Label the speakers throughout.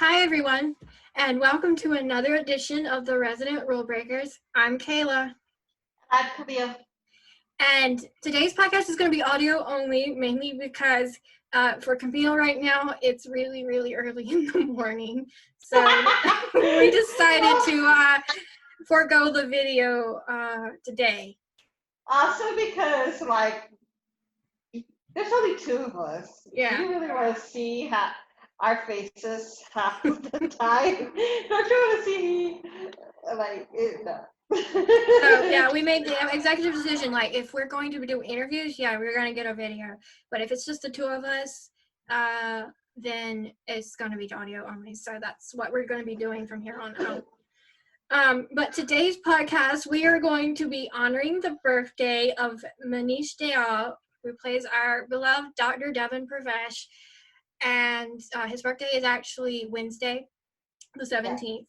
Speaker 1: Hi everyone, and welcome to another edition of the Resident Rulebreakers. I'm Kayla.
Speaker 2: I'm Priya.
Speaker 1: And today's podcast is going to be audio only, mainly because for Camille right now, it's really, really early in the morning. So we decided to forego the video today.
Speaker 2: Also because, there's only two of us.
Speaker 1: Yeah.
Speaker 2: You really want to see our faces half of the time. Don't you want to see, no.
Speaker 1: So yeah, we made the executive decision, if we're going to do interviews, we're going to get a video. But if it's just the two of us, then it's going to be audio only. So that's what we're going to be doing from here on out. But today's podcast, we are going to be honoring the birthday of Manish Dayal, who plays our beloved Dr. Devon Pravesh. And his birthday is actually Wednesday, the 17th.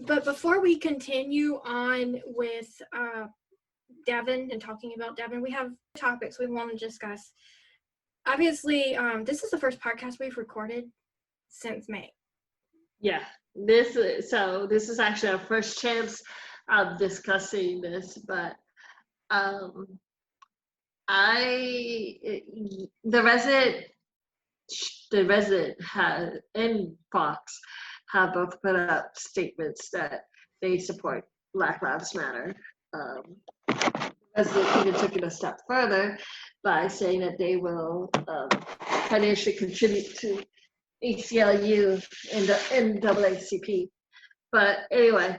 Speaker 1: But before we continue on with Devon and talking about Devon, we have topics we want to discuss. Obviously, this is the first podcast we've recorded since May.
Speaker 3: Yeah, this is actually our first chance of discussing this, but the resident and Fox have both put out statements that they support Black Lives Matter. Resident even took it a step further by saying that they will financially contribute to ACLU and the NAACP. But anyway,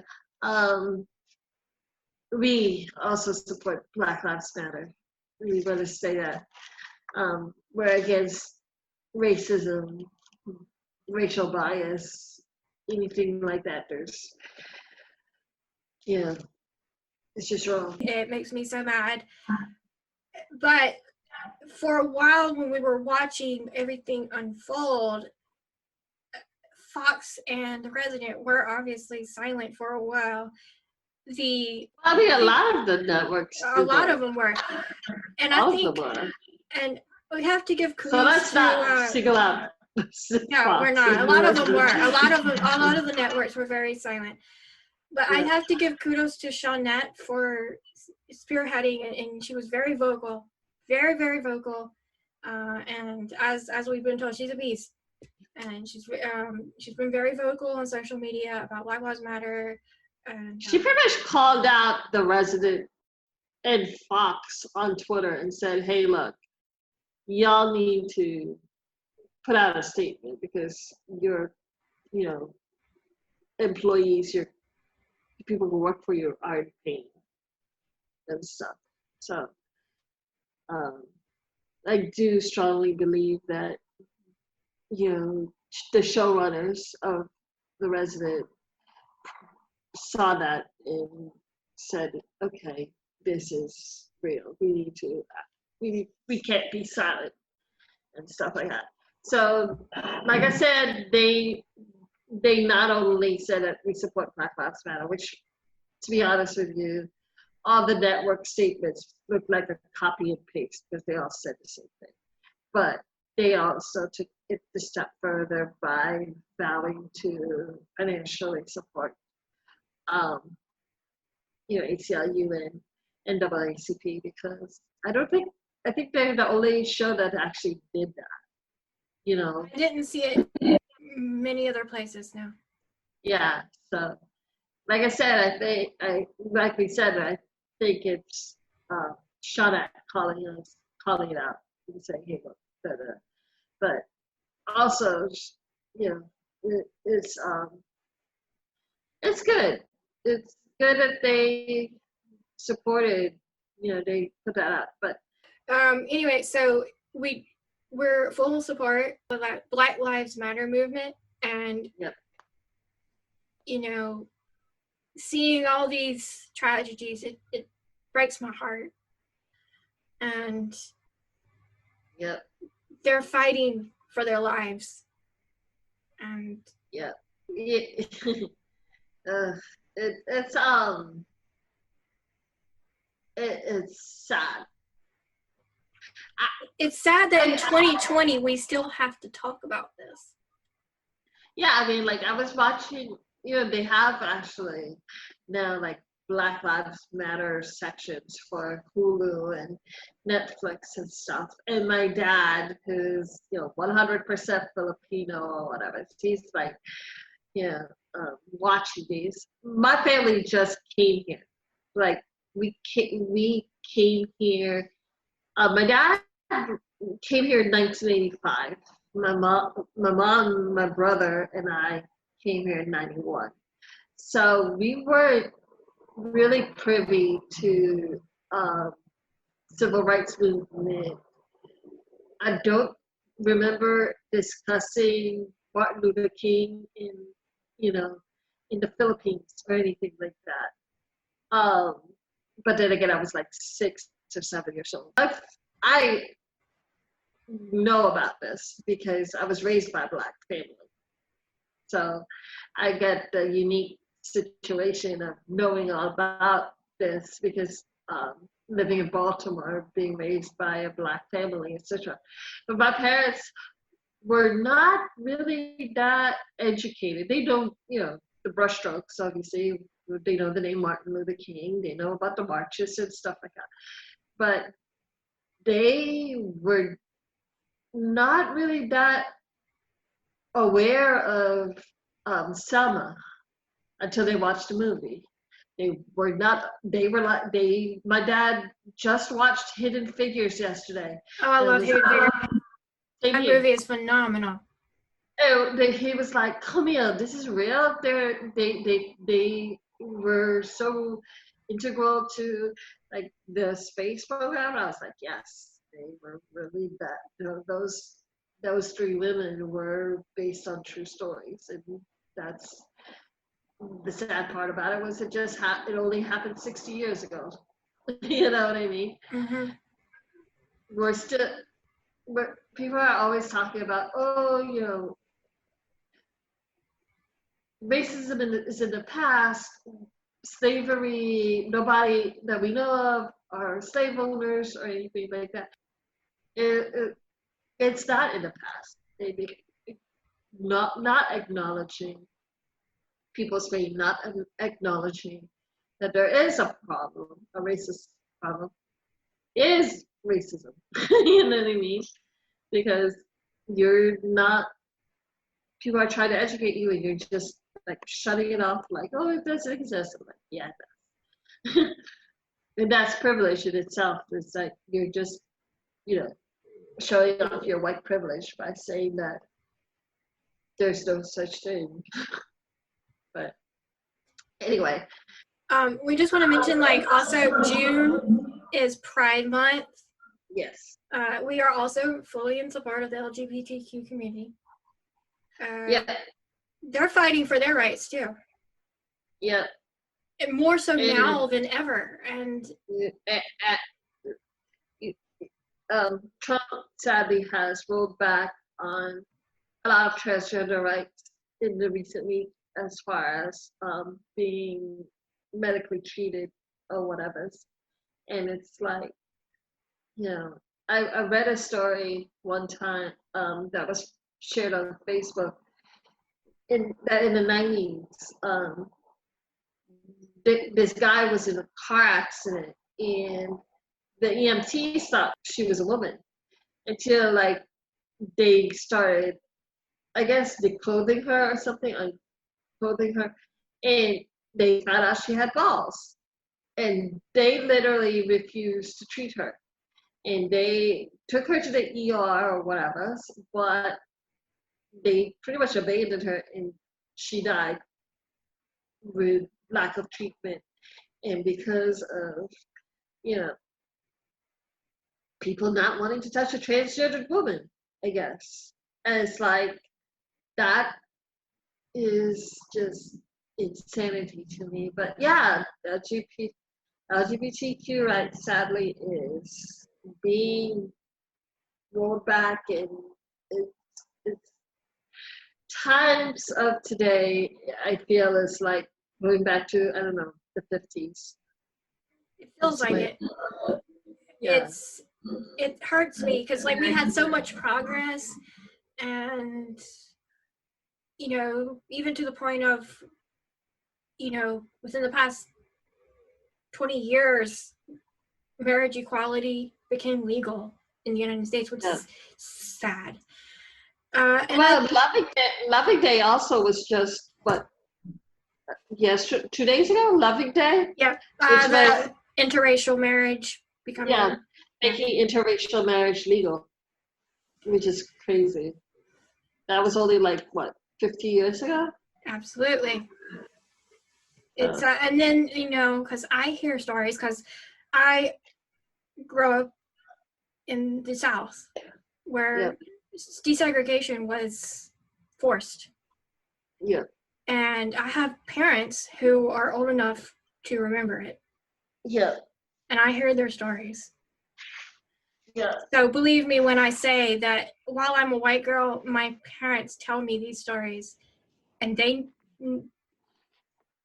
Speaker 3: we also support Black Lives Matter. We want to say that we're against racism, racial bias, anything like that. It's just wrong.
Speaker 1: It makes me so mad. But for a while when we were watching everything unfold, Fox and the Resident were obviously silent for a while.
Speaker 3: A lot of the networks.
Speaker 1: A lot of them were. And I think, and we have to give kudos to...
Speaker 3: So let's not single out.
Speaker 1: No, we're not. A lot of them were. A lot of the networks were very silent. But yeah. I'd have to give kudos to Shawnette for spearheading, and she was very vocal, very, very vocal. And as we've been told, she's a beast. And she's been very vocal on social media about Black Lives Matter. And
Speaker 3: she pretty much called out the Resident and Fox on Twitter and said, "Hey, look, y'all need to put out a statement because your, employees, your people who work for you are in pain and stuff." So I do strongly believe that, the showrunners of the Resident saw that and said, okay, this is real. We can't be silent and stuff like that. So, like I said, they not only said that we support Black Lives Matter, which, to be honest with you, all the network statements look like a copy and paste because they all said the same thing. But they also took it a step further by vowing to financially support, ACLU and NAACP, because I think they're the only show that actually did that.
Speaker 1: I didn't see it many other places now.
Speaker 3: Yeah, so like I said, I think it's Shawnette calling it out and saying, hey, look, but also, it's good. It's good that they supported, they put that out. But
Speaker 1: anyway, so we're full support of that Black Lives Matter movement, and
Speaker 3: yep.
Speaker 1: Seeing all these tragedies, it breaks my heart. And
Speaker 3: yep.
Speaker 1: They're fighting for their lives. And
Speaker 3: yeah. It's sad.
Speaker 1: It's sad that in 2020 we still have to talk about this.
Speaker 3: Yeah, I mean, like I was watching, they have actually now like Black Lives Matter sections for Hulu and Netflix and stuff. And my dad, who's 100% Filipino or whatever, he's like, watching these. My family just came here. Like we came here. My dad came here in 1985. My brother, and I came here in '91. So we weren't really privy to civil rights movement. I don't remember discussing Martin Luther King you know, in the Philippines or anything like that. But then again, I was like 6 or 7 years old. I know about this because I was raised by a Black family. So I get the unique situation of knowing all about this because living in Baltimore, being raised by a Black family, etc. But my parents were not really that educated. They don't, the brushstrokes, obviously. They know the name Martin Luther King. They know about the marches and stuff like that. But they were not really that aware of Selma until they watched the movie. My dad just watched Hidden Figures yesterday.
Speaker 1: Oh, I love Hidden Figures. That movie is phenomenal.
Speaker 3: He was like, Camille, this is real. They were so integral to like the space program. I was like, yes, they were really that. Those 3 women were based on true stories, and that's the sad part about it was it only happened 60 years ago. You know what I mean?
Speaker 1: Mm-hmm.
Speaker 3: But people are always talking about, racism is in the past, slavery, nobody that we know of are slave owners or anything like that. It's not in the past. Not acknowledging people's pain, not acknowledging that there is a problem, a racist problem, is racism. You know what I mean? Because people are trying to educate you and you're just like shutting it off like, oh, it doesn't exist. I'm like, yeah, it does. And that's privilege in itself. It's like you're just, showing off your white privilege by saying that there's no such thing. But anyway.
Speaker 1: We just want to mention, like, also June is Pride Month.
Speaker 3: Yes.
Speaker 1: We are also fully in support of the LGBTQ community.
Speaker 3: Yeah.
Speaker 1: They're fighting for their rights too.
Speaker 3: Yeah.
Speaker 1: And more so now than ever. And Trump
Speaker 3: sadly has rolled back on a lot of transgender rights in the recent week, as far as being medically treated or whatever. And it's like, I read a story one time that was shared on Facebook in the 90s. This guy was in a car accident and the EMT thought she was a woman until like they started, I guess, declothing her or something, unclothing her, and they found out she had balls, and they literally refused to treat her, and they took her to the ER or whatever, but they pretty much abandoned her, and she died with lack of treatment, and because of people not wanting to touch a transgendered woman, I guess. And it's like, that is just insanity to me. But yeah, LGBTQ rights sadly is being rolled back, and it's times of today, I feel, is like going back to, I don't know, the 50s.
Speaker 1: It feels like it.
Speaker 3: Yeah.
Speaker 1: It hurts me because like we had so much progress, and you know, even to the point of, you know, within the past 20 years, marriage equality became legal in the United States, which is sad. And
Speaker 3: well, Loving Day also was just, what, yes, 2 days ago, Loving Day?
Speaker 1: yeah,
Speaker 3: Which
Speaker 1: the interracial marriage becoming
Speaker 3: making interracial marriage legal, which is crazy. That was only like, what, 50 years ago?
Speaker 1: absolutely. It's and then, you know, because I hear stories, because I grew up in the South where desegregation was forced.
Speaker 3: Yeah.
Speaker 1: And I have parents who are old enough to remember it.
Speaker 3: Yeah.
Speaker 1: And I hear their stories.
Speaker 3: Yeah.
Speaker 1: So believe me when I say that while I'm a white girl, my parents tell me these stories, and they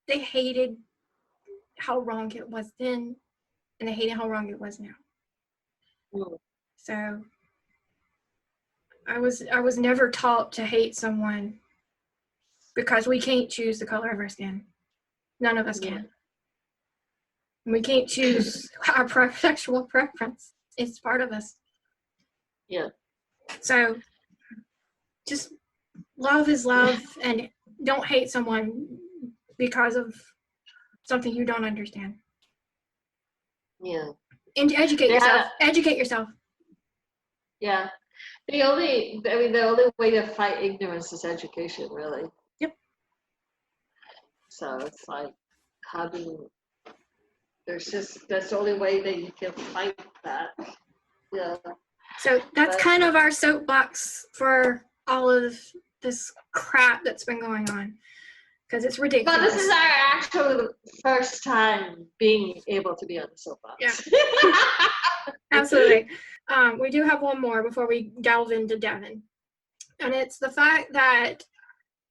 Speaker 1: hated how wrong it was then, and they hated how wrong it was now.
Speaker 3: Mm.
Speaker 1: So I was never taught to hate someone because we can't choose the color of our skin. None of us can. We can't choose our sexual preference. It's part of us.
Speaker 3: Yeah.
Speaker 1: So just love is love, and don't hate someone because of something you don't understand.
Speaker 3: Yeah.
Speaker 1: And educate yourself. Educate yourself.
Speaker 3: Yeah. The only way to fight ignorance is education, really.
Speaker 1: Yep.
Speaker 3: So it's like, that's the only way that you can fight that. Yeah.
Speaker 1: So that's kind of our soapbox for all of this crap that's been going on, because it's ridiculous.
Speaker 3: But this is our actual first time being able to be on the soapbox.
Speaker 1: Yeah. Absolutely. We do have one more before we delve into Devon. And it's the fact that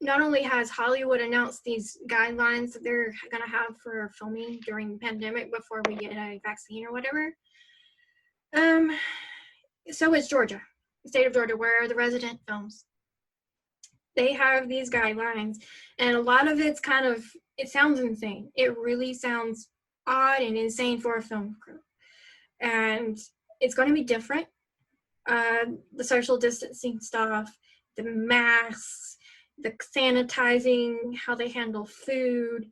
Speaker 1: not only has Hollywood announced these guidelines that they're going to have for filming during the pandemic before we get a vaccine or whatever, so is Georgia, the state of Georgia, where the Resident films. They have these guidelines, and a lot of it's kind of, it sounds insane. It really sounds odd and insane for a film crew. And it's going to be different. The social distancing stuff, the masks, the sanitizing, how they handle food,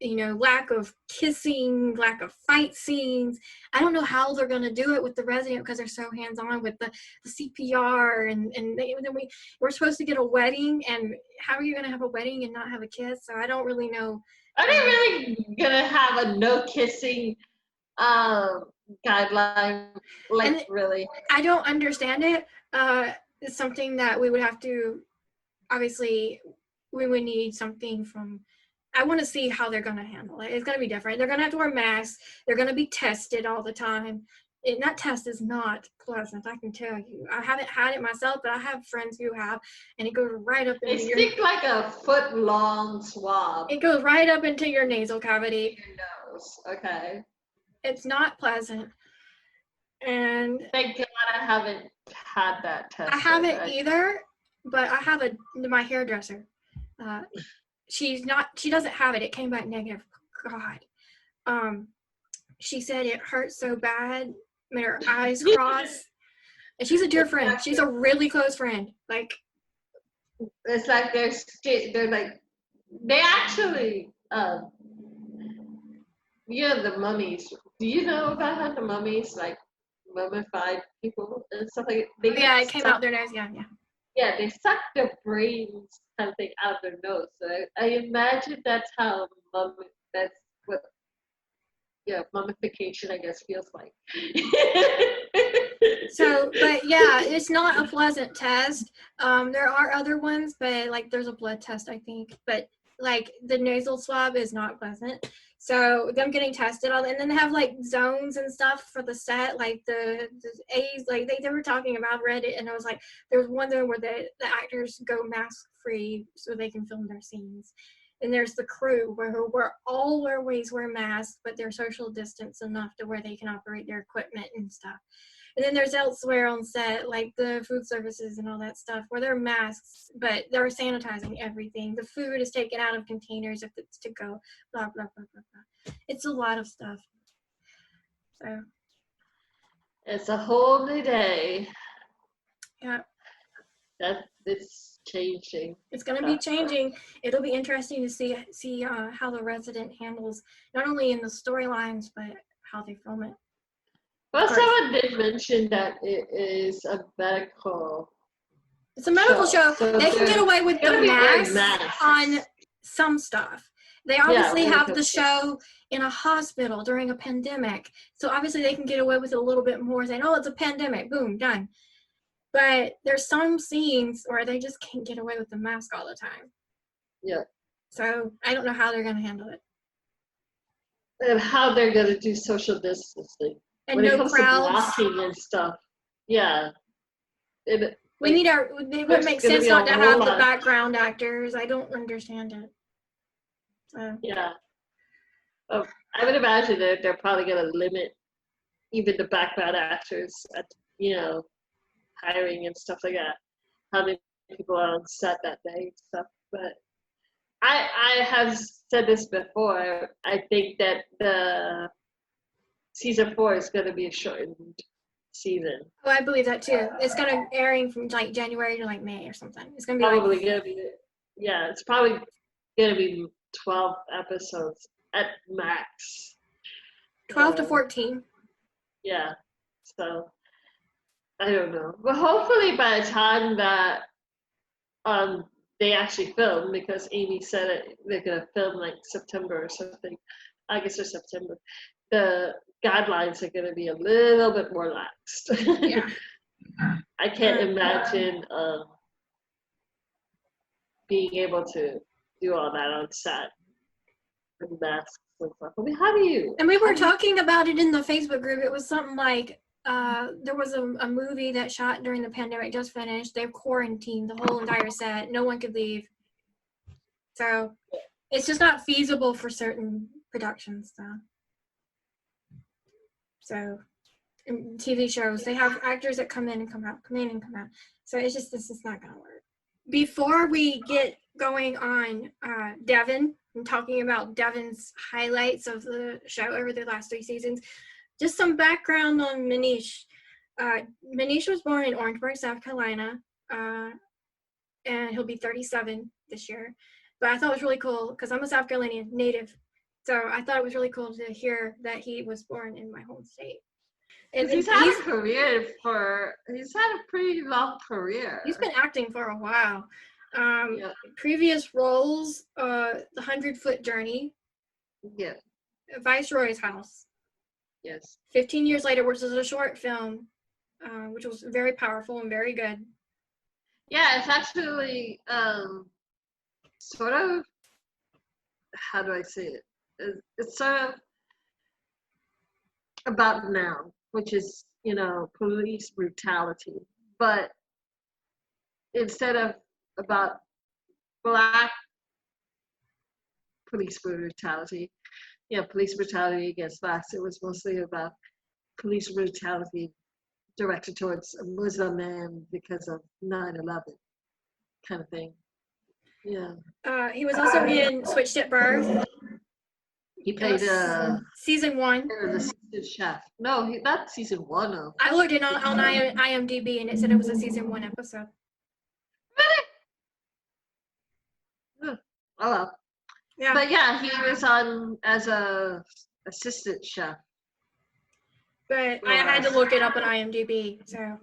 Speaker 1: you know, lack of kissing, lack of fight scenes. I don't know how they're going to do it with the Resident, because they're so hands-on with the CPR, and we're supposed to get a wedding, and how are you going to have a wedding and not have a kiss? So I don't really know.
Speaker 3: Are they really going to have a no kissing guideline? Like, really?
Speaker 1: I don't understand it. It's something that we would have to, obviously, we would need something from, I want to see how they're going to handle it. It's going to be different. They're going to have to wear masks. They're going to be tested all the time. And that test is not pleasant, I can tell you. I haven't had it myself, but I have friends who have, and it goes right up into your...
Speaker 3: They stick like a foot-long swab.
Speaker 1: It goes right up into your nasal cavity.
Speaker 3: Your nose, okay.
Speaker 1: It's not pleasant. And...
Speaker 3: Thank God I haven't had that test.
Speaker 1: I haven't either, but I have my hairdresser. She doesn't have it. It came back negative. God. She said it hurt so bad, made her eyes cross. And she's a dear friend. She's a really close friend. Like,
Speaker 3: it's like they're like, they actually, the mummies. Do you know about how the mummies, like, mummified people and stuff like that?
Speaker 1: Yeah, it came out their nose. Yeah.
Speaker 3: Yeah, they suck their brains kind of thing out of their nose. So I imagine that's how mummification, I guess, feels like.
Speaker 1: So, but yeah, it's not a pleasant test. There are other ones, but like there's a blood test, I think. But like the nasal swab is not pleasant. So them getting tested and then they have like zones and stuff for the set, like the A's, like they were talking about Reddit, and I was like, there's one zone where the actors go mask free so they can film their scenes. And there's the crew where always wear masks, but they're social distance enough to where they can operate their equipment and stuff. And then there's elsewhere on set, like the food services and all that stuff, where there are masks, but they're sanitizing everything. The food is taken out of containers if it's to go, blah, blah, blah, blah, blah. It's a lot of stuff. So.
Speaker 3: It's a whole new day.
Speaker 1: Yeah.
Speaker 3: That it's changing.
Speaker 1: It's going to be changing. It'll be interesting to see how the resident handles, not only in the storylines, but how they film it.
Speaker 3: Well, someone did mention that it is a medical.
Speaker 1: It's a medical show.
Speaker 3: So
Speaker 1: they can get away with the masks on some stuff. They obviously have the show in a hospital during a pandemic. So obviously they can get away with it a little bit more, saying, oh, it's a pandemic. Boom, done. But there's some scenes where they just can't get away with the mask all the time.
Speaker 3: Yeah.
Speaker 1: So I don't know how they're going to handle it.
Speaker 3: And how they're going to do social distancing.
Speaker 1: And
Speaker 3: when
Speaker 1: no
Speaker 3: it comes
Speaker 1: crowds.
Speaker 3: to blocking and stuff. Yeah.
Speaker 1: It would make sense not to have the background actors. I don't understand it.
Speaker 3: Yeah. I would imagine that they're probably going to limit even the background actors at, hiring and stuff like that. How many people are on set that day and stuff. But I have said this before. I think that the season 4 is going to be a shortened season.
Speaker 1: Oh, I believe that too. It's going to airing from like January to like May or something. It's going to be
Speaker 3: probably going to be, it's probably going to be 12 episodes at max.
Speaker 1: 12 to 14.
Speaker 3: Yeah. So I don't know. But hopefully by the time that they actually film, because Amy said it, they're going to film like September or something, August or September, the guidelines are going to be a little bit more laxed.
Speaker 1: Yeah.
Speaker 3: I can't imagine being able to do all that on set with masks and stuff. I mean, how do you?
Speaker 1: And we were talking about it in the Facebook group. It was something like there was a movie that shot during the pandemic, just finished. They've quarantined the whole entire set. No one could leave. So it's just not feasible for certain productions. So in TV shows, they have actors that come in and come out, come in and come out. So it's just, this is not going to work. Before we get going on Devon and talking about Devon's highlights of the show over the last 3 seasons, just some background on Manish. Manish was born in Orangeburg, South Carolina, and he'll be 37 this year. But I thought it was really cool because I'm a South Carolinian native. So I thought it was really cool to hear that he was born in my home state.
Speaker 3: And he's had a pretty long career.
Speaker 1: He's been acting for a while. Previous roles, The 100-Foot Journey.
Speaker 3: Yeah.
Speaker 1: Viceroy's House.
Speaker 3: Yes.
Speaker 1: 15 Years Later, which is a short film, which was very powerful and very good.
Speaker 3: Yeah, it's actually sort of, how do I say it? It's sort of about now, which is, police brutality. But instead of about Black police brutality, police brutality against Blacks, it was mostly about police brutality directed towards a Muslim man because of 9/11 kind of thing. Yeah.
Speaker 1: He was also in Switched at Birth.
Speaker 3: He played
Speaker 1: season 1.
Speaker 3: The assistant chef. No, not season 1 of.
Speaker 1: I looked it on IMDb and it said it was a season 1 episode.
Speaker 3: Really? Oh well.
Speaker 1: Yeah.
Speaker 3: But yeah, he was on as a assistant chef.
Speaker 1: But I had to look it up on IMDb. So.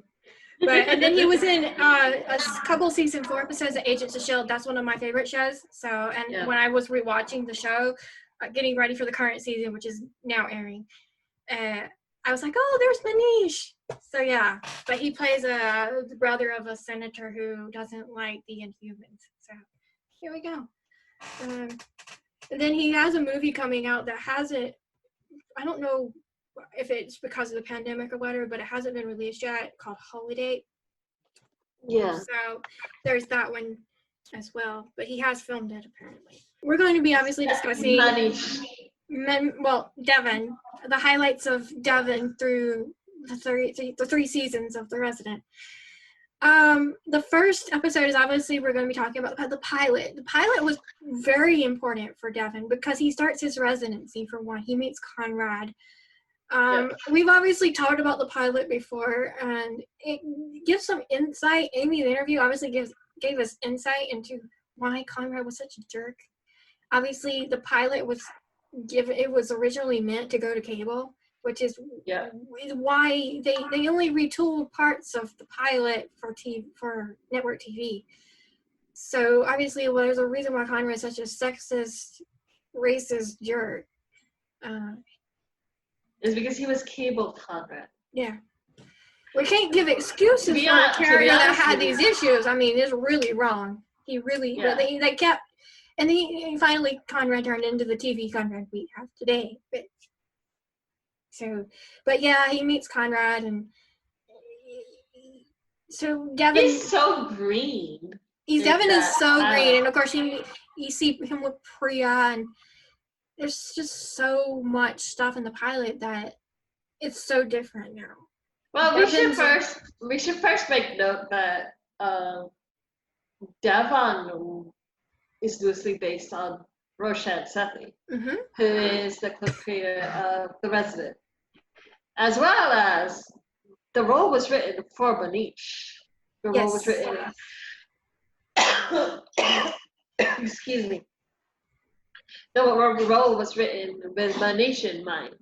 Speaker 1: But and then he was in a couple season 4 episodes of Agents of S.H.I.E.L.D. That's one of my favorite shows. So when I was rewatching the show, getting ready for the current season, which is now airing, I was like, oh, there's Manish. So yeah, but he plays the brother of a senator who doesn't like the Inhumans. So here we go. And then he has a movie coming out that hasn't, I don't know if it's because of the pandemic or whatever, but it hasn't been released yet, called Holiday.
Speaker 3: Yeah.
Speaker 1: So there's that one as well, but he has filmed it apparently. We're going to be obviously discussing Devon, the highlights of Devon through the three seasons of The Resident. The first episode is obviously we're going to be talking about the pilot. The pilot was very important for Devon because he starts his residency for one. He meets Conrad. We've obviously talked about the pilot before, and it gives some insight. Amy, the interview obviously gave us insight into why Conrad was such a jerk. Obviously, the pilot was originally meant to go to cable, which is why they only retooled parts of the pilot for network TV. So obviously, there's a reason why Conrad is such a sexist, racist jerk.
Speaker 3: It's because he was cable Conrad.
Speaker 1: Yeah. We can't give excuses for a character that had these issues. I mean, it's really wrong. He really, they kept, and he finally, Conrad turned into the TV Conrad we have today. But yeah, he meets Conrad, and so Devon.
Speaker 3: He's so green.
Speaker 1: Devon is so green, and of course you see him with Priya, and there's just so much stuff in the pilot that it's so different now.
Speaker 3: Well, we should first make note that Devon is loosely based on Roshan Sethi, who is the co-creator of The Resident, as well as the role was written for Manish. The role was written. Excuse me. The role was written with Manish in mind,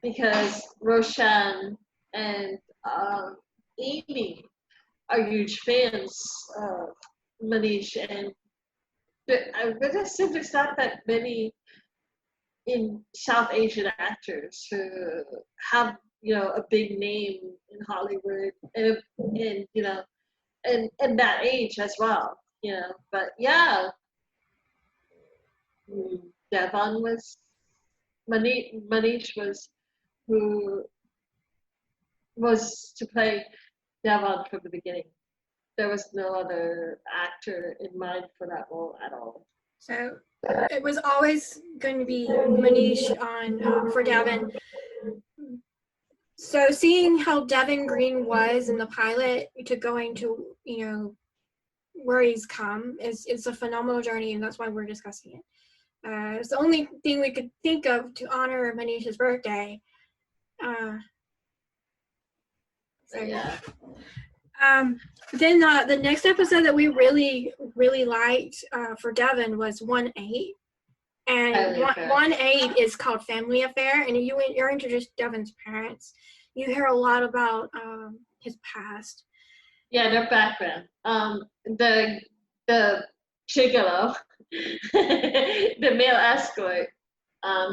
Speaker 3: because Roshan and Amy are huge fans of Manish, and I'm going to assume there's not that many in South Asian actors who have a big name in Hollywood and that age as well, But yeah. Devon was Manish was who was to play Devon from the beginning. There was no other actor in mind for that role at all.
Speaker 1: So it was always going to be Manish for Devon. So seeing how Devon Green was in the pilot to going to where he's come is a phenomenal journey, and that's why we're discussing it. It's the only thing we could think of to honor Manish's birthday. Then the next episode that we really, really liked for Devon was 1-8. And 1-8 is called Family Affair, and you're introduced to Devon's parents. You hear a lot about his past.
Speaker 3: Yeah, their background. The gigolo, the male escort,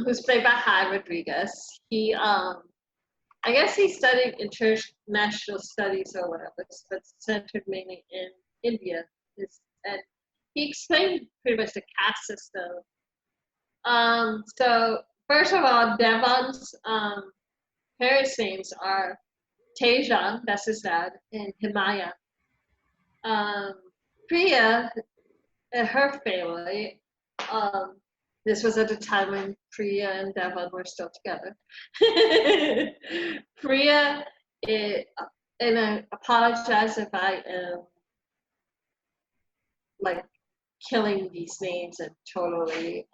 Speaker 3: who's played by Hiatus Rodriguez. He, I guess he studied international studies or whatever, but centered mainly in India. And he explained pretty much the caste system. So first of all, Devon's parents' names are Tejan, that's his dad, and Himaya. Priya and her family, this was at the time when Priya and Devon were still together. Priya, and I apologize if I am like killing these names and totally,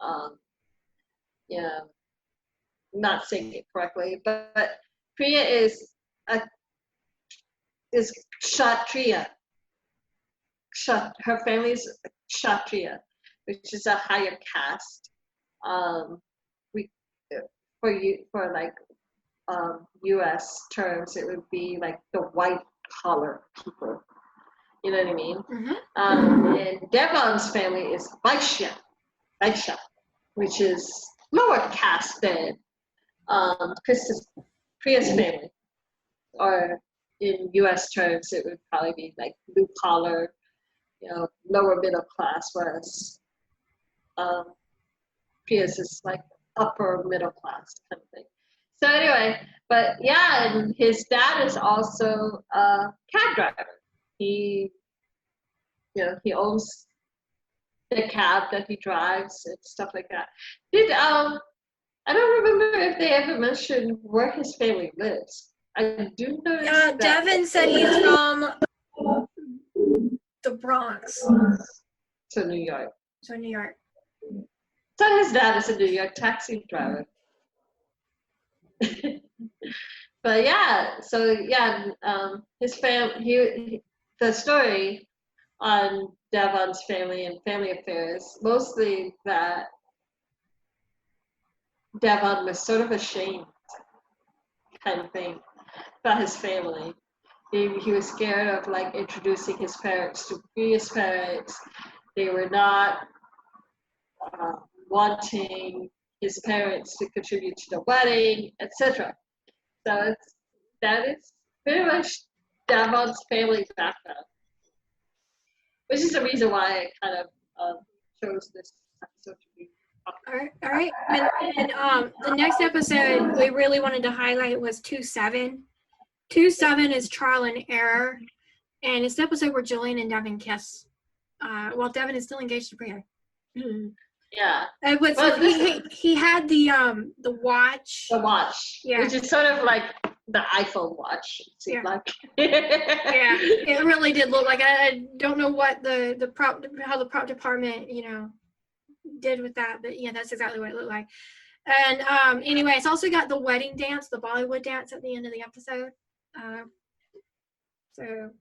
Speaker 3: not saying it correctly, but Priya is Kshatriya. Her family is Kshatriya, which is a higher caste. U.S. terms, it would be like the white collar people. You know what I mean? And Devon's family is Vaishya, which is lower caste than Priya's family. Or in U.S. terms, it would probably be like blue collar, lower middle class, whereas Priya's is like upper middle class kind of thing. So anyway, but yeah, and his dad is also a cab driver. He owns the cab that he drives and stuff like that. I don't remember if they ever mentioned where his family lives. I do notice
Speaker 1: Yeah,
Speaker 3: that.
Speaker 1: Devon said he's from the Bronx,
Speaker 3: So New York.
Speaker 1: so New York.
Speaker 3: So his dad is a New York taxi driver. But yeah, so yeah, his family, the story on Devon's family and family affairs, mostly that Devon was sort of ashamed kind of thing about his family. He was scared of like introducing his parents to Priya's parents. They were not wanting his parents to contribute to the wedding, etc. So that is pretty much Devon's family background, which is the reason why I kind of chose this episode to be.
Speaker 1: All right. And the next episode we really wanted to highlight was 2-7. 2-7 is Trial and Error, and it's the episode where Julian and Devon kiss. While Devon is still engaged to Priya.
Speaker 3: Yeah.
Speaker 1: It was,
Speaker 3: Well,
Speaker 1: he had the watch.
Speaker 3: The watch,
Speaker 1: Yeah.
Speaker 3: which is sort of like the iPhone watch. It seemed
Speaker 1: Yeah.
Speaker 3: like.
Speaker 1: Yeah, it really did look like. I don't know what how the prop department did with that, but yeah, that's exactly what it looked like. And anyway, it's also got the wedding dance, the Bollywood dance at the end of the episode. So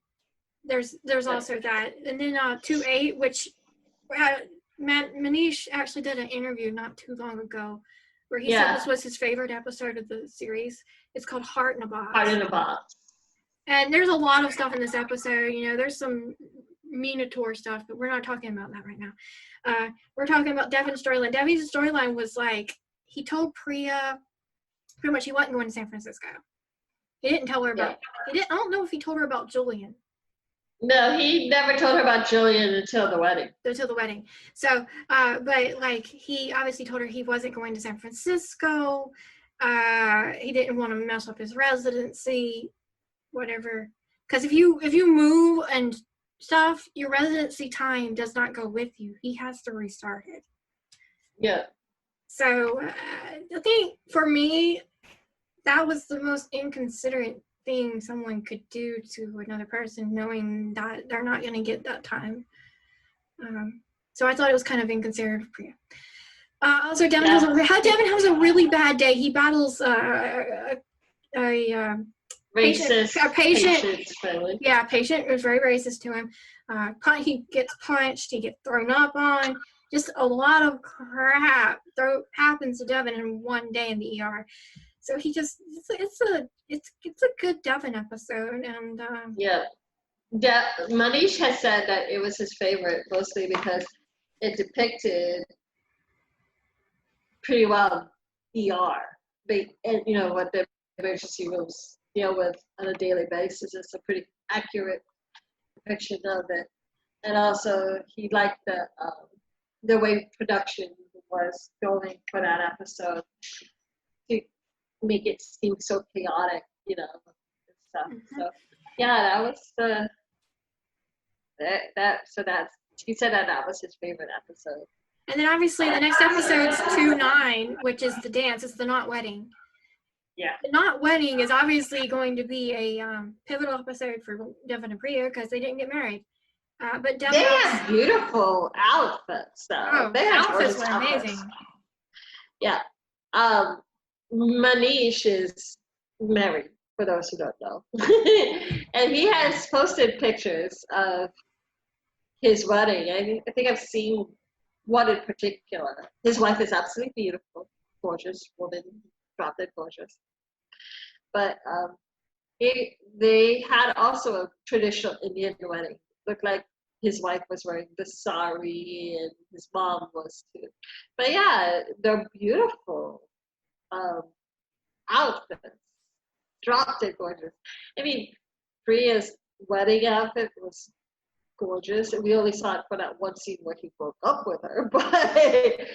Speaker 1: there's also that, and then 2-8, which Manish actually did an interview not too long ago where he said this was his favorite episode of the series. It's called Heart in a Box.
Speaker 3: Heart in a Box.
Speaker 1: And there's a lot of stuff in this episode. There's some Minotaur stuff, but we're not talking about that right now. We're talking about Devon's storyline. Devon's storyline was like, he told Priya pretty much he wasn't going to San Francisco. He didn't tell her about, I don't know if he told her about Julian.
Speaker 3: No, he never told her about Julian until the wedding.
Speaker 1: Until the wedding. So, but like, he obviously told her he wasn't going to San Francisco. He didn't want to mess up his residency, whatever. Because if you move and stuff, your residency time does not go with you. He has to restart it.
Speaker 3: Yeah.
Speaker 1: So, I think for me, that was the most inconsiderate thing someone could do to another person, knowing that they're not going to get that time. So I thought it was kind of inconsiderate of Priya. Also, Devon has a really bad day. He battles a patient. Yeah, patient was very racist to him. He gets punched. He gets thrown up on. Just a lot of crap happens to Devon in one day in the ER. So he just it's a good Devon episode, and
Speaker 3: Manish has said that it was his favorite mostly because it depicted pretty well ER, and what the emergency rooms deal with on a daily basis. It's a pretty accurate depiction of it, and also he liked the way production was going for that episode to make it seem so chaotic, and stuff.
Speaker 1: Mm-hmm.
Speaker 3: So yeah, that was he said that was his favorite episode.
Speaker 1: And then obviously the next episode's 2-9, which is the dance. It's the not wedding.
Speaker 3: Yeah.
Speaker 1: The not wedding is obviously going to be a pivotal episode for Devon and Priya because they didn't get married. But Devon,
Speaker 3: they have beautiful outfits, though.
Speaker 1: Oh,
Speaker 3: they
Speaker 1: have outfits were amazing.
Speaker 3: Yeah. Manish is married, for those who don't know. And he has posted pictures of his wedding. I think I've seen one in particular. His wife is absolutely beautiful, gorgeous woman, drop dead gorgeous. But they had also a traditional Indian wedding. Looked like his wife was wearing the sari and his mom was too. But yeah, they're beautiful outfits. Drop dead gorgeous. I mean, Priya's wedding outfit was gorgeous. We only saw it for that one scene where he broke up with her, but I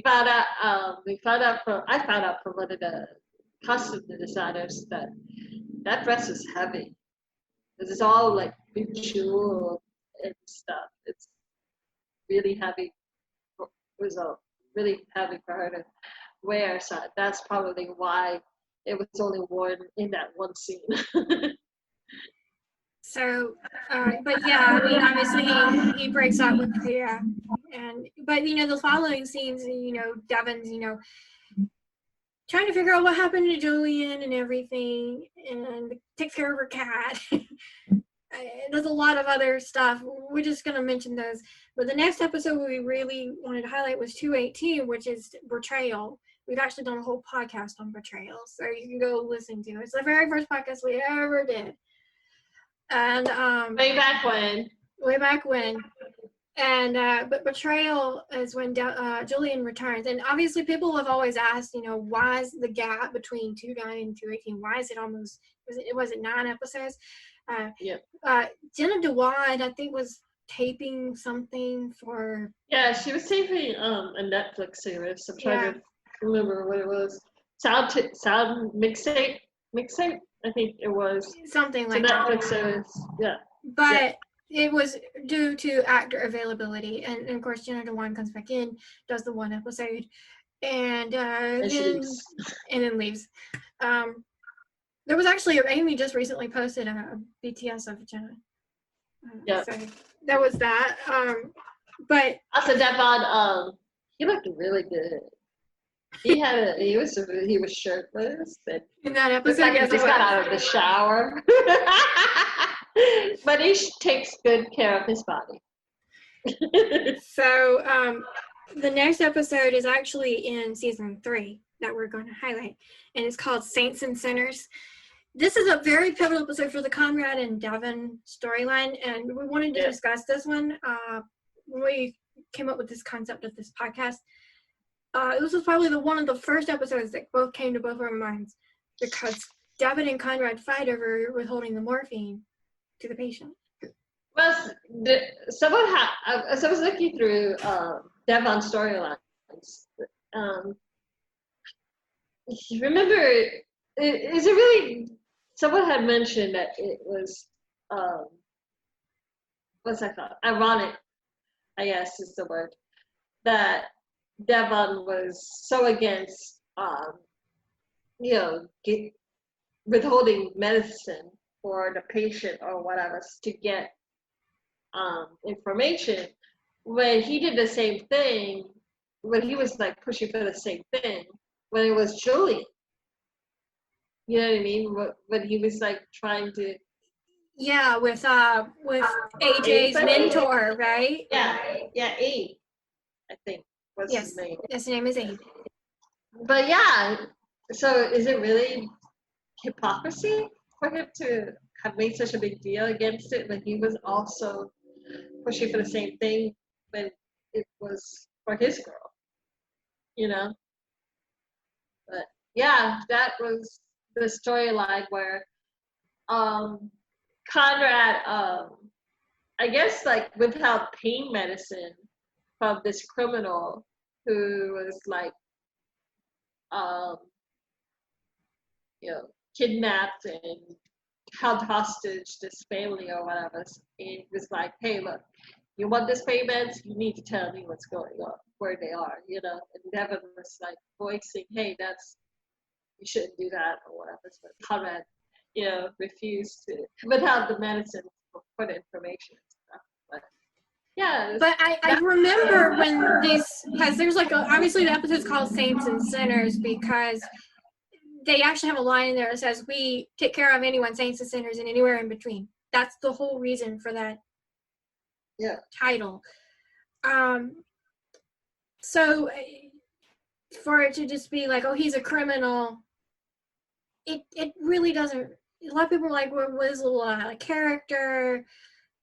Speaker 3: found out from one of the costume designers that dress is heavy. This is all like bejeweled and stuff. It's really heavy. It was really heavy for her to wear, so that's probably why it was only worn in that one scene.
Speaker 1: So, but yeah, I mean, obviously he breaks up with Priya, but the following scenes, Devon's, trying to figure out what happened to Julian and everything, and takes care of her cat. There's a lot of other stuff. We're just gonna mention those. But the next episode we really wanted to highlight was 218, which is Betrayal. We've actually done a whole podcast on betrayal, so you can go listen to it. It's the very first podcast we ever did. And
Speaker 3: way back when.
Speaker 1: And but Betrayal is when Julian returns, and obviously people have always asked, why is the gap between 2:9 and 2:18? Why is it almost was it 9 episodes? Jenna Dewan, I think, was taping something for.
Speaker 3: Yeah, she was taping a Netflix series. I'm trying to remember what it was. Sound mixtape. I think it was
Speaker 1: Something like
Speaker 3: that. Netflix
Speaker 1: that.
Speaker 3: series. Yeah.
Speaker 1: But it was due to actor availability, and of course Jenna Dewan comes back in, does the 1 episode, and then leaves. There was actually Amy just recently posted a BTS of Jenna. So there was that. But
Speaker 3: also Devon, he looked really good. He was shirtless.
Speaker 1: In that episode,
Speaker 3: like he just got out of the shower. But he takes good care of his body.
Speaker 1: So the next episode is actually in season 3 that we're going to highlight, and it's called Saints and Sinners. This is a very pivotal episode for the Conrad and Devon storyline, and we wanted to discuss this one when we came up with this concept of this podcast. This was probably one of the first episodes that both came to both of our minds, because Devon and Conrad fight over withholding the morphine to the patient.
Speaker 3: Well, so I was looking through Devon's storylines. Remember, is it really? Someone had mentioned that it was, what's that called? Ironic, I guess is the word, that Devon was so against, withholding medicine for the patient or whatever to get information, when he did the same thing, when he was like pushing for the same thing, when it was Julian. You know what I mean? When he was like trying to.
Speaker 1: Yeah, with AJ's mentor, right?
Speaker 3: Yeah, Abe, I think was his name.
Speaker 1: His name is Abe.
Speaker 3: But yeah, so is it really hypocrisy for him to have made such a big deal against it when he was also pushing for the same thing when it was for his girl, But yeah, that was the storyline where Conrad, I guess, like, withheld pain medicine from this criminal who was like, kidnapped and held hostage this family or whatever. And he was like, hey, look, you want this payments? You need to tell me what's going on, where they are, And Devon was like voicing, hey, you shouldn't do that or whatever. But Conrad, refused to withheld the medicine for the information and stuff. But yeah.
Speaker 1: But I remember when because there's obviously the episode's called Saints and Sinners because they actually have a line in there that says, we take care of anyone, saints and sinners, and anywhere in between. That's the whole reason for that title. So for it to just be like, oh, he's a criminal, it really doesn't. A lot of people are like, well, was a lot out of character.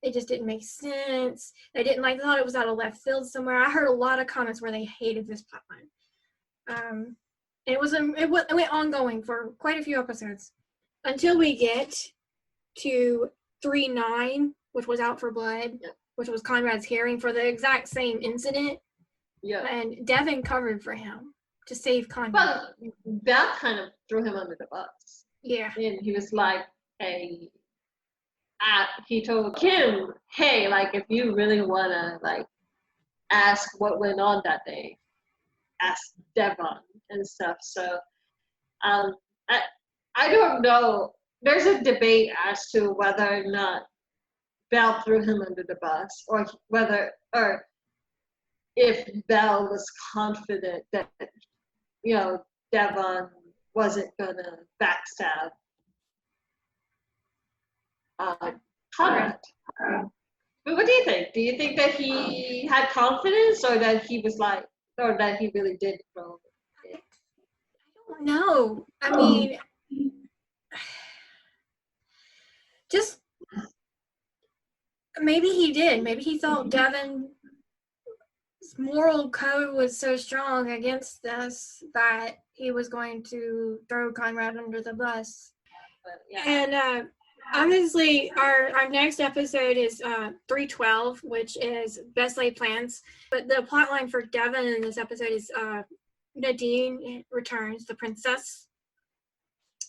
Speaker 1: It just didn't make sense. They didn't thought it was out of left field somewhere. I heard a lot of comments where they hated this plotline. It went ongoing for quite a few episodes until we get to 3-9, which was Out for Blood, which was Conrad's hearing for the exact same incident.
Speaker 3: Yeah. And
Speaker 1: Devon covered for him to save Conrad.
Speaker 3: Well, that kind of threw him under the bus.
Speaker 1: Yeah.
Speaker 3: And he was like, hey, he told Kim, hey, if you really want to, ask what went on that day, ask Devon and stuff. So I I don't know. There's a debate as to whether or not Belle threw him under the bus, or if Belle was confident that Devon wasn't gonna backstab Conrad. But what do you think? Do you think that he had confidence, or that he was like, or that he really did throw it?
Speaker 1: I don't know. I mean, just maybe he did. Maybe he thought Devon's moral code was so strong against us that he was going to throw Conrad under the bus.
Speaker 3: But, yeah.
Speaker 1: And obviously, our next episode is 312, which is Best Laid Plans. But the plot line for Devon in this episode is Nadine returns, the princess.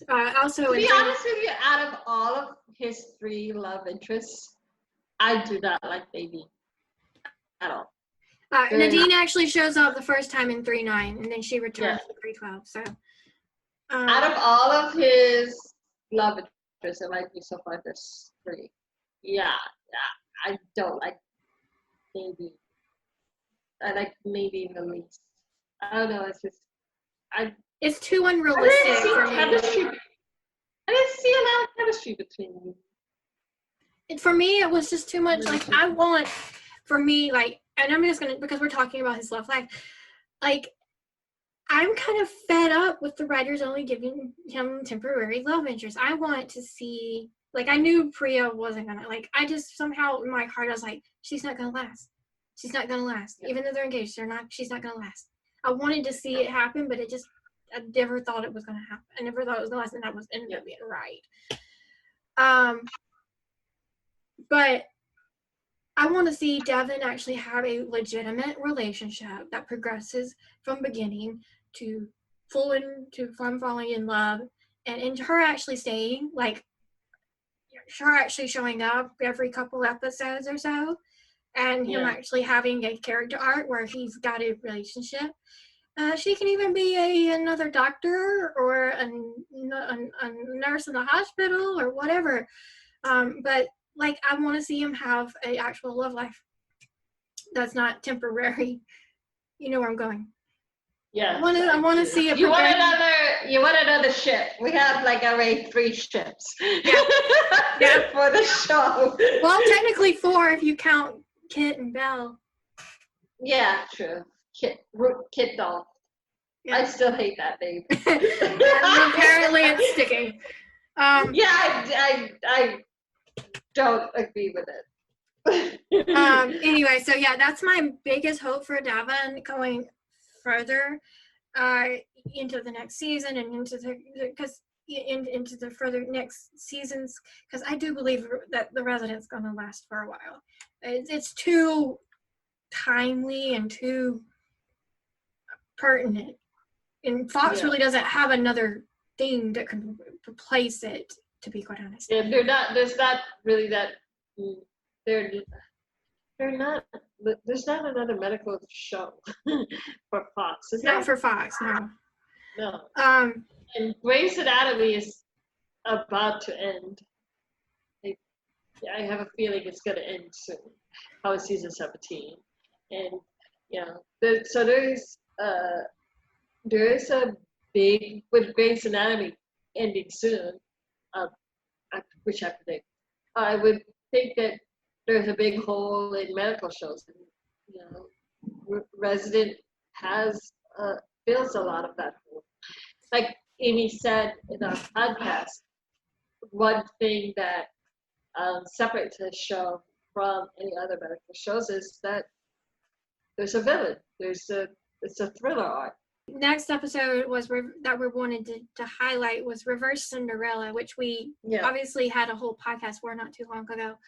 Speaker 1: Also,
Speaker 3: To be honest with you, out of all of his 3 love interests, I do not like Baby at all.
Speaker 1: Nadine actually shows up the first time in 3-9, and then she returns in 312. So,
Speaker 3: out of all of his love interests, it might be so far this 3. Yeah, I don't like Baby. I like Nadine the least. I don't know. It's just
Speaker 1: it's too unrealistic for me.
Speaker 3: I didn't see a lot of chemistry between them.
Speaker 1: For me, it was just too much. Like, I want, for me, like, and I'm just gonna, because we're talking about his love life, like, I'm kind of fed up with the writers only giving him temporary love interest. I want to see, like, I knew Priya wasn't gonna, like, I just somehow in my heart I was like, she's not gonna last. She's not gonna last.
Speaker 3: Yeah.
Speaker 1: Even though they're engaged, she's not gonna last. I wanted to see it happen, but I never thought it was gonna happen. I never thought it was gonna last, and that was ended up being right. But I want to see Devon actually have a legitimate relationship that progresses from beginning to from falling in love, and her actually staying, like, her actually showing up every couple episodes or so, and him actually having a character arc where he's got a relationship. She can even be another doctor or a nurse in the hospital or whatever. But, like, I want to see him have an actual love life that's not temporary. You know where I'm going.
Speaker 3: Yeah.
Speaker 1: I want to see a
Speaker 3: You want another ship. We have like already 3 ships.
Speaker 1: Yeah.
Speaker 3: For the show.
Speaker 1: Well, technically 4 if you count Kit and Belle.
Speaker 3: Yeah, true. Kit doll.
Speaker 1: Yeah.
Speaker 3: I still hate that name.
Speaker 1: Apparently it's sticking.
Speaker 3: I don't agree with it.
Speaker 1: Anyway, so yeah, that's my biggest hope for Devon going further into the next season and into the further next seasons, because I do believe that the Resident's going to last for a while. It's too timely and too pertinent, and Fox really doesn't have another thing that can replace it, to be quite honest.
Speaker 3: Yeah, there's not really that. There's not another medical show for Fox.
Speaker 1: Not for Fox, no.
Speaker 3: No. And Gray's Anatomy is about to end. I have a feeling it's going to end soon. Probably season 17. And so there's a big, with Gray's Anatomy ending soon, which I predict. I would think that there's a big hole in medical shows. Resident fills a lot of that hole. Like Amy said in our podcast, one thing that separates this show from any other medical shows is that there's a villain. It's a thriller arc.
Speaker 1: Next episode that we wanted to highlight was Reverse Cinderella, which we obviously had a whole podcast for not too long ago.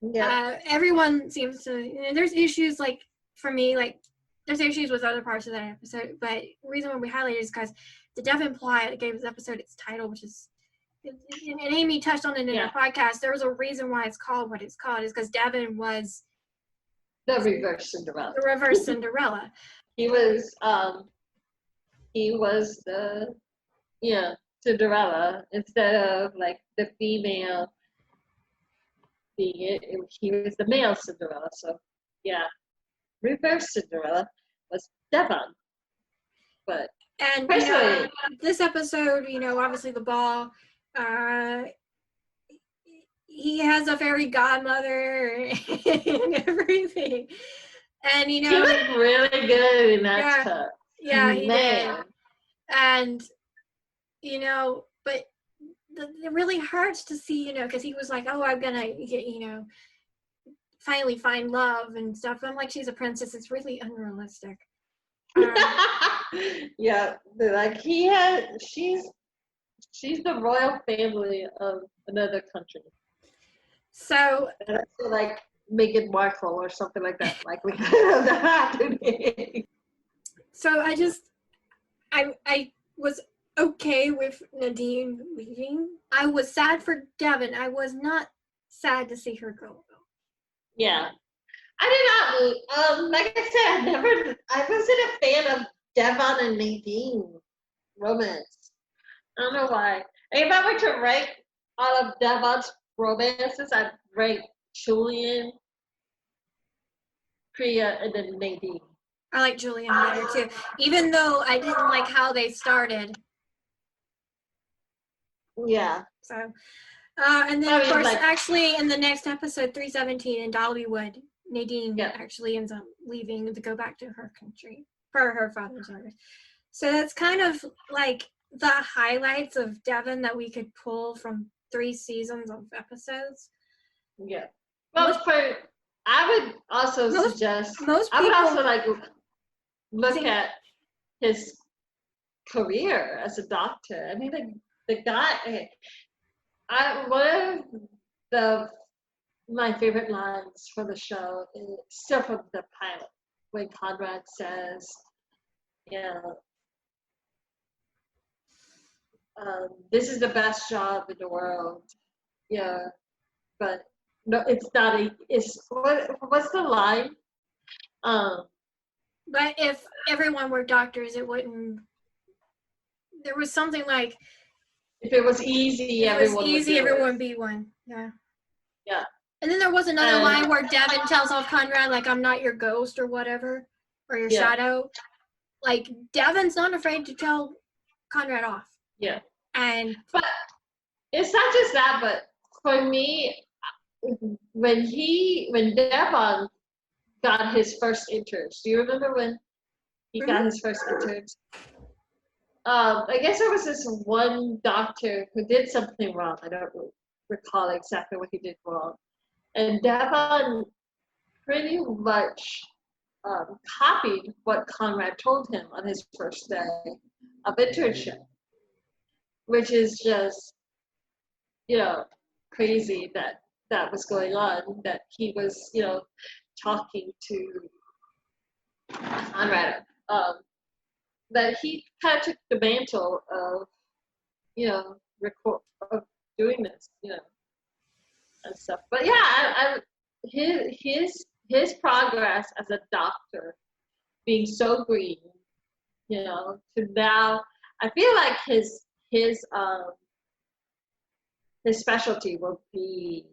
Speaker 1: Yeah. Everyone seems to, there's issues, like, for me, like, there's issues with other parts of that episode, but the reason why we highlighted is because the Devon plot gave this episode its title, which is, and Amy touched on it in her podcast, there was a reason why it's called what it's called, is because Devon was
Speaker 3: the Reverse Cinderella.
Speaker 1: The Reverse Cinderella.
Speaker 3: He was the Cinderella instead of like the female being he was the male Cinderella. So yeah, reverse Cinderella was Devon. But
Speaker 1: And
Speaker 3: personally,
Speaker 1: this episode, obviously the ball, he has a fairy godmother and everything. And
Speaker 3: he looked really good in that tub.
Speaker 1: Yeah, he
Speaker 3: Man.
Speaker 1: did. And but it really hurts to see, because he was like, oh, I'm gonna get, finally find love and stuff. I'm like, she's a princess. It's really unrealistic.
Speaker 3: Yeah, like she's the royal family of another country.
Speaker 1: So
Speaker 3: like Meghan Markle or something like that. Like we have that happening.
Speaker 1: So I was okay with Nadine leaving. I was sad for Devon. I was not sad to see her go.
Speaker 3: Yeah. I did not, like I said, I wasn't a fan of Devon and Nadine romance. I don't know why. And if I were to rank all of Devon's romances, I'd rank Julian, Priya, and then Nadine.
Speaker 1: I like Julian better too, even though I didn't like how they started.
Speaker 3: Yeah.
Speaker 1: So, and then of course, actually, in the next episode, 317 in Dollywood, Nadine actually ends up leaving to go back to her country for her father's orders. So that's kind of like the highlights of Devon that we could pull from 3 seasons of episodes.
Speaker 3: Yeah. Well, I would also suggest. I would also like look at his career as a doctor. I mean, the guy. One of my favorite lines for the show is still from the pilot, when Conrad says, this is the best job in the world. Yeah, but no, it's not what's the line?
Speaker 1: But if everyone were doctors, it wouldn't. There was something like,
Speaker 3: if it was easy, everyone
Speaker 1: would be one. Yeah.
Speaker 3: Yeah.
Speaker 1: And then there was another line where Devon tells off Conrad, like, I'm not your ghost or whatever, or your shadow. Like, Devon's not afraid to tell Conrad off.
Speaker 3: Yeah.
Speaker 1: But
Speaker 3: it's not just that, but for me, when Devon got his first interns, do you remember when he got his first interns? I guess there was this one doctor who did something wrong. I don't recall exactly what he did wrong. And Devon pretty much copied what Conrad told him on his first day of internship, which is just, crazy that was going on, that he was, talking to Conrad, that he kind of took the mantle of, of doing this, and stuff. But yeah, his progress as a doctor, being so green, to now, I feel like his specialty will be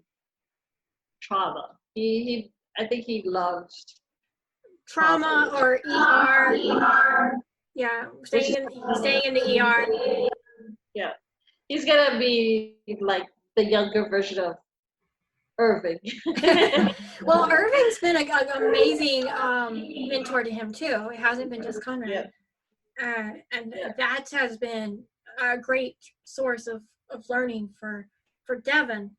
Speaker 3: trauma. I think he loves
Speaker 1: trauma or ER. Yeah, staying in the ER.
Speaker 3: Yeah, he's gonna be like the younger version of Irving.
Speaker 1: Well, Irving's been an amazing mentor to him too. It hasn't been just Conrad. That has been a great source of learning for Devon.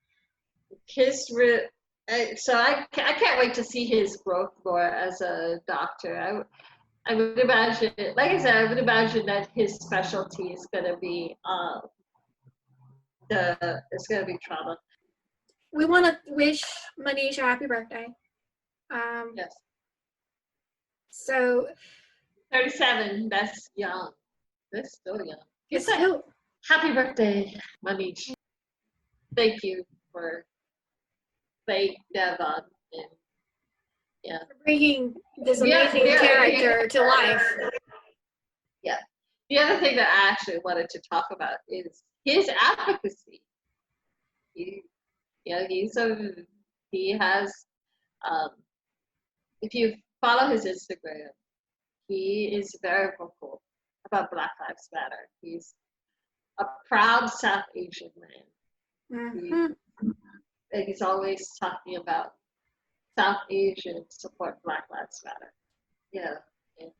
Speaker 3: So I can't wait to see his growth more as a doctor. I would imagine, like I said, I would imagine that his specialty is gonna be trauma.
Speaker 1: We want to wish Manish a happy birthday.
Speaker 3: Yes.
Speaker 1: So
Speaker 3: 37. That's young. That's still young.
Speaker 1: It's still.
Speaker 3: Happy birthday, Manish. Thank you for Devon and
Speaker 1: for bringing this amazing character to life.
Speaker 3: Yeah. the other thing that I actually wanted to talk about is his advocacy. He has, if you follow his Instagram, he is very vocal about Black Lives Matter. He's a proud South Asian man. And he's always talking about South Asians support Black Lives Matter. Yeah, and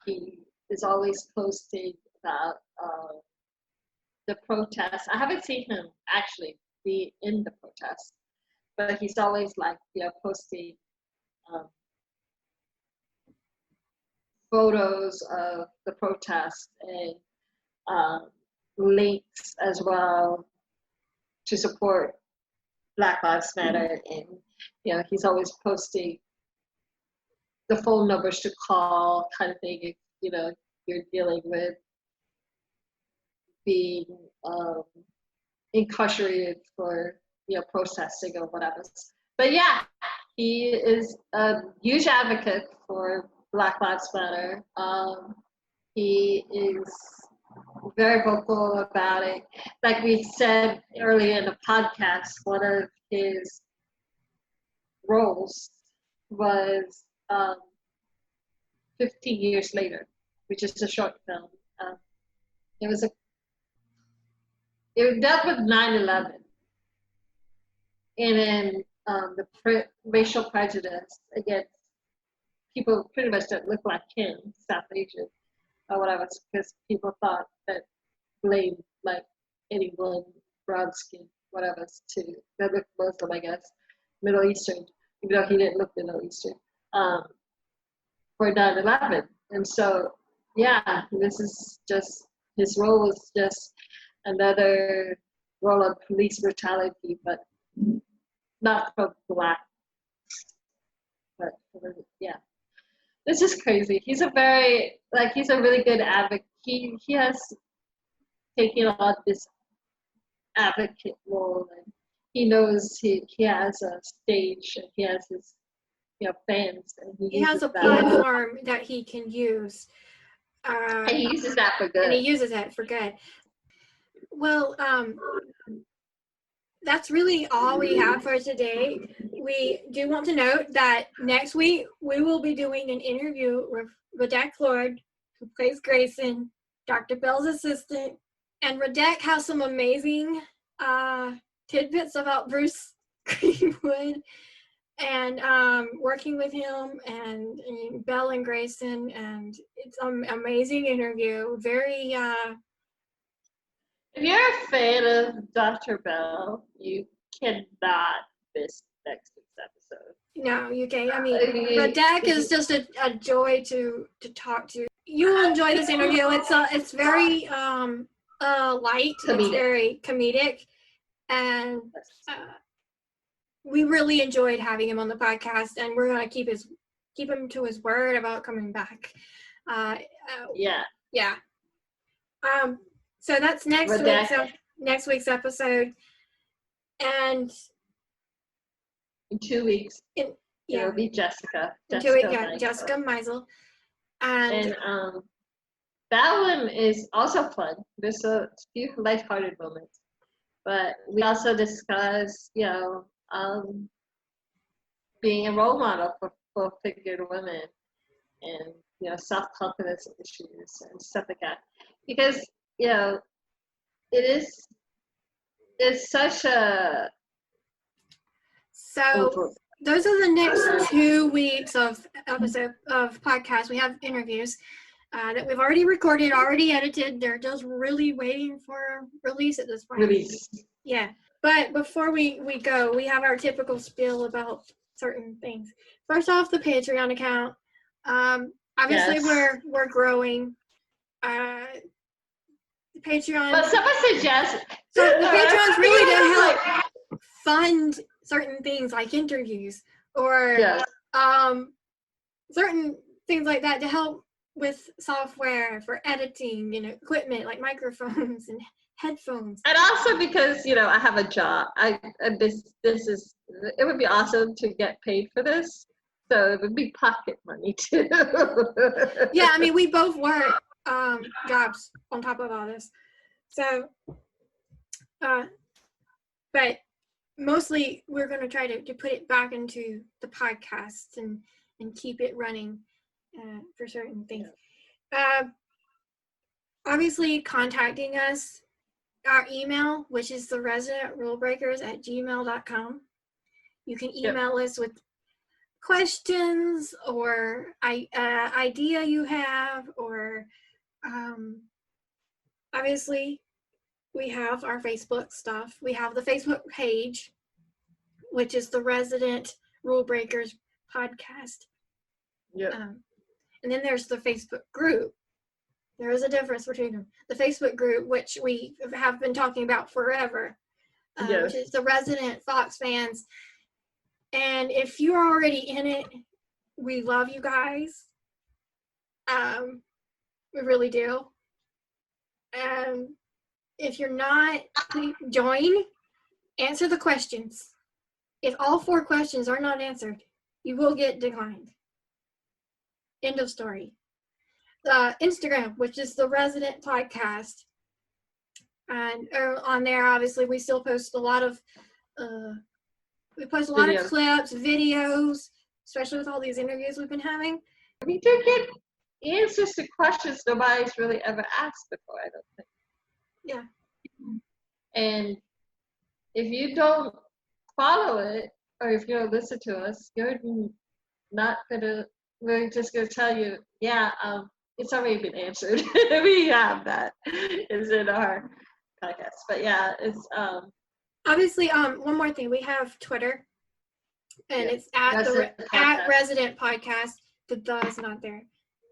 Speaker 3: he is always posting about the protests. I haven't seen him actually be in the protests, but he's always posting photos of the protests and links as well to support Black Lives Matter. And he's always posting the phone numbers to call, kind of thing, if you're dealing with being incarcerated for protesting or whatever. But yeah, he is a huge advocate for Black Lives Matter. He is very vocal about it. Like we said earlier in the podcast, one of his roles was 15 Years Later, which is a short film. It dealt with 9/11, and then the racial prejudice against people pretty much that look like him, South Asian or whatever, because people thought that blamed like anyone brown skin, whatever, that looked Muslim, I guess, Middle Eastern, even though he didn't look Middle Eastern, for 9/11. And so, yeah, this is just, his role was just another role of police brutality, but not for Black. But yeah, this is crazy. He's a really good advocate. He has taken on this advocate role, and he knows he has a stage, and he has his fans, and
Speaker 1: he has a platform that he can use.
Speaker 3: And he uses that for good.
Speaker 1: And he uses it for good. Well, that's really all we have for today. We do want to note that next week we will be doing an interview with Radek Lord, who plays Grayson, Dr. Bell's assistant. And Radek has some amazing tidbits about Bruce Greenwood and working with him and Bell and Grayson. And it's an amazing interview. Very...
Speaker 3: If you're a fan of Dr. Bell, you cannot miss next week's episode.
Speaker 1: No, you can't. I mean, Radek is just a joy to talk to. You will enjoy this interview. It's very light.
Speaker 3: Comedic.
Speaker 1: It's very comedic, and we really enjoyed having him on the podcast. And we're gonna keep him to his word about coming back. Yeah. So that's next week's episode, and
Speaker 3: in 2 weeks, it'll be Jessica.
Speaker 1: Jessica Meisel, and
Speaker 3: that one is also fun. There's a few lighthearted moments, but we also discuss, being a role model for figured women, and self-confidence issues and stuff like that, because it's such a...
Speaker 1: So those are the next 2 weeks of episode of podcast. We have interviews that we've already recorded, already edited. They're just really waiting for release at this point. Yeah. But before we go, we have our typical spiel about certain things. First off, the Patreon account. Obviously, we're growing. Patreon.
Speaker 3: But someone suggests.
Speaker 1: So the Patreon's really to help fund certain things like interviews or certain things like that, to help with software for editing and equipment like microphones and headphones.
Speaker 3: And also because I have a job. It would be awesome to get paid for this. So it would be pocket money too.
Speaker 1: Yeah, I mean, we both work jobs on top of all this. So, but mostly we're going to try to put it back into the podcast and keep it running for certain things. Obviously, contacting us, our email, which is the residentrulebreakers@gmail.com. You can email us with questions or idea you have, or obviously we have our Facebook stuff. We have the Facebook page, which is the Resident Rulebreakers podcast. And then there's the Facebook group. There is a difference between them. The Facebook group, which we have been talking about forever, which is the Resident Fox fans. And if you're already in it, we love you guys. We really do. And if you're not, please join, answer the questions. If all 4 questions are not answered, you will get declined. End of story. Instagram, which is the Resident Podcast. And on there, obviously, we still post a lot of clips, videos, especially with all these interviews we've been having.
Speaker 2: We do get answers to questions nobody's really ever asked before, I don't think.
Speaker 1: Yeah.
Speaker 2: And if you don't follow it, or if you don't listen to us, we're just gonna tell you, it's already been answered. We have that. It's in our podcast. But yeah, it's
Speaker 1: obviously one more thing. We have Twitter, and it's at Resident Podcast. The is not there.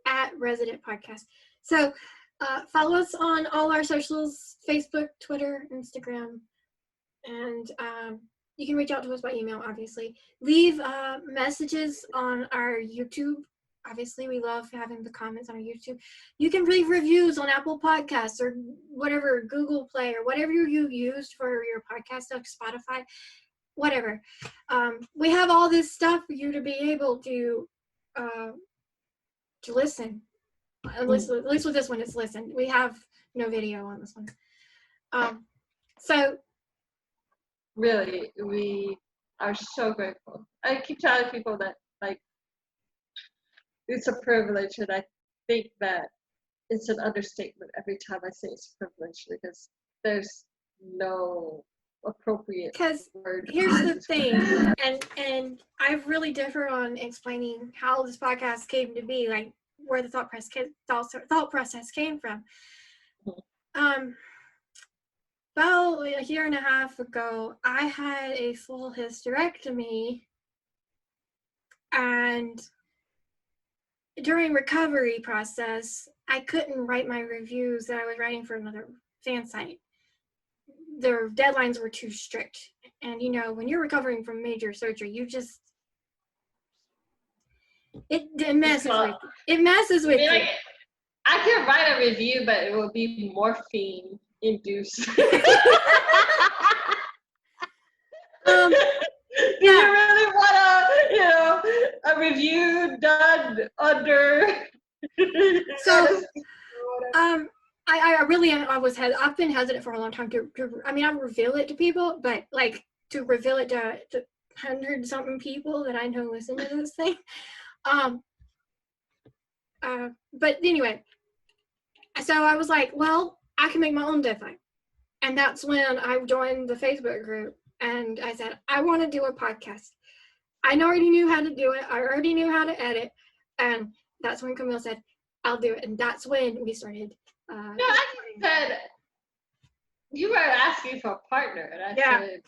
Speaker 1: At Resident Podcast. So follow us on all our socials: Facebook, Twitter, Instagram, and you can reach out to us by email, obviously. Leave messages on our YouTube. Obviously, we love having the comments on our YouTube. You can leave reviews on Apple Podcasts or whatever, Google Play, or whatever you used for your podcast stuff, Spotify, whatever. We have all this stuff for you to be able to listen. At least with this one, it's listen. We have no video on this one. So
Speaker 2: really, we are so grateful. I keep telling people that, like, it's a privilege, and I think that it's an understatement every time I say it's a privilege, because there's no appropriate word.
Speaker 1: Because here's the thing, and I really differ on explaining how this podcast came to be, like where the thought process came from. About a year and a half ago, I had a full hysterectomy, and during recovery process, I couldn't write my reviews that I was writing for another fan site. Their deadlines were too strict. And you know, when you're recovering from major surgery, it messes with you. It messes with you.
Speaker 2: I can write a review, but it will be morphine induced. Do you really want a review done under?
Speaker 1: So, I've been hesitant for a long time to I reveal it to people, but like to reveal it to 100-something people that I know listen to this thing. But anyway, so I was like, well, I can make my own deadline. And that's when I joined the Facebook group, and I said, I want to do a podcast. I already knew how to do it. I already knew how to edit. And that's when Camille said, I'll do it. And that's when we started.
Speaker 2: I said, you were asking for a partner. And I said,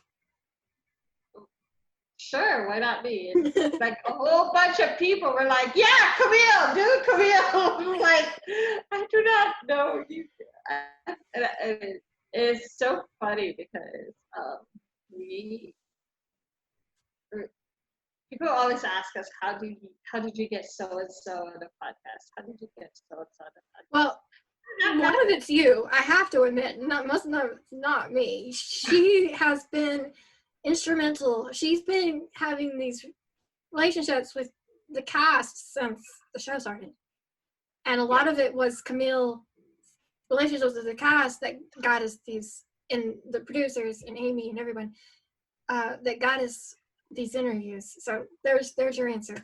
Speaker 2: sure, why not me? And like a whole bunch of people were like, yeah, Camille, do Camille. I'm like, I do not know you. And it's so funny because people always ask us, how did you get so and so on the podcast? How did you get so and so on the podcast?
Speaker 1: Well, one of it's you. I have to admit, not me. She has been instrumental. She's been having these relationships with the cast since the show started. And a lot of it was Camille relationships with the cast that got us these, and the producers and Amy and everyone that got us these interviews. So there's your answer.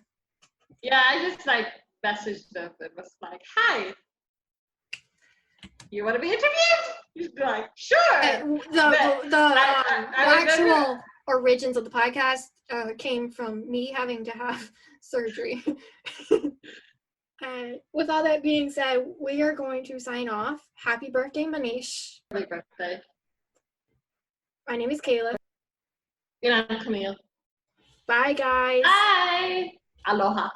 Speaker 2: Yeah, I just like messaged them and was like, "Hi, you want to be interviewed?" He's like, "Sure."
Speaker 1: The
Speaker 2: I remember-
Speaker 1: actual origins of the podcast came from me having to have surgery. With all that being said, we are going to sign off. Happy birthday, Manish.
Speaker 2: Happy birthday.
Speaker 1: My name is Kayla.
Speaker 2: And I'm Camille.
Speaker 1: Bye, guys.
Speaker 2: Bye. Aloha.